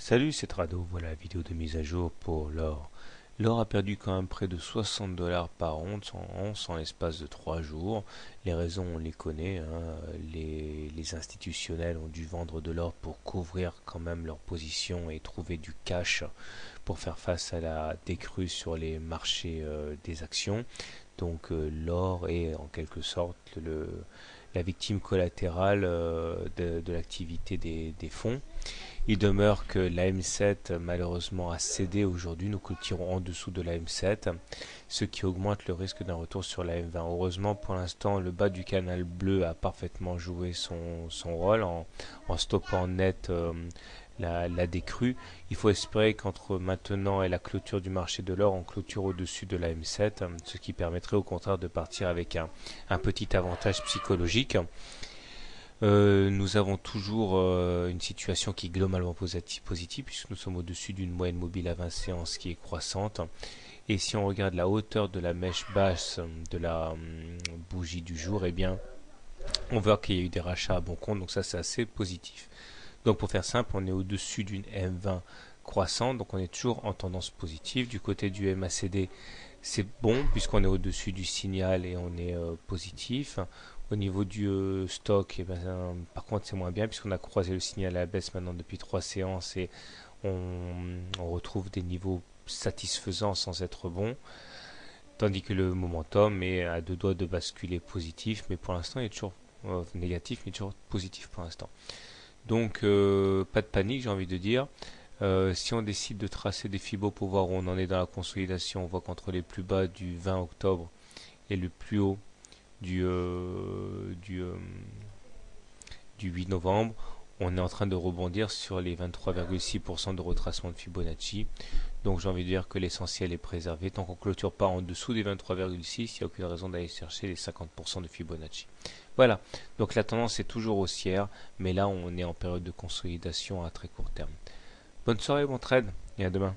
Salut, c'est Trado, voilà la vidéo de mise à jour pour l'or. L'or a perdu quand même près de 60 dollars par once en l'espace de 3 jours. Les raisons, on les connaît, hein. Les institutionnels ont dû vendre de l'or pour couvrir quand même leur position et trouver du cash pour faire face à la décrue sur les marchés des actions. Donc l'or est en quelque sorte la victime collatérale de l'activité des fonds. Il demeure que la M7 malheureusement a cédé aujourd'hui, nous cotirons en dessous de la M7, ce qui augmente le risque d'un retour sur la M20. Heureusement pour l'instant le bas du canal bleu a parfaitement joué son rôle en stoppant net la décrue. Il faut espérer qu'entre maintenant et la clôture du marché de l'or, on clôture au-dessus de la M7, ce qui permettrait au contraire de partir avec un petit avantage psychologique. Nous avons toujours une situation qui est globalement positive puisque nous sommes au-dessus d'une moyenne mobile à 20 séances qui est croissante. Et si on regarde la hauteur de la mèche basse de la bougie du jour, eh bien, on voit qu'il y a eu des rachats à bon compte, donc ça c'est assez positif. Donc pour faire simple, on est au-dessus d'une M20 croissante, donc on est toujours en tendance positive. Du côté du MACD, c'est bon puisqu'on est au-dessus du signal et on est positif. Au niveau du stock, eh ben, par contre c'est moins bien puisqu'on a croisé le signal à la baisse maintenant depuis 3 séances et on retrouve des niveaux satisfaisants sans être bons. Tandis que le momentum est à deux doigts de basculer positif, mais pour l'instant il est toujours négatif, mais toujours positif pour l'instant. Donc pas de panique, j'ai envie de dire. Si on décide de tracer des fibos pour voir où on en est dans la consolidation, on voit qu'entre les plus bas du 20 octobre et le plus haut du, euh, du, euh, du 8 novembre, on est en train de rebondir sur les 23,6% de retracement de Fibonacci. Donc j'ai envie de dire que l'essentiel est préservé. Tant qu'on ne clôture pas en dessous des 23,6, il n'y a aucune raison d'aller chercher les 50% de Fibonacci. Voilà, donc la tendance est toujours haussière, mais là on est en période de consolidation à très court terme. Bonne soirée, bon trade, et à demain.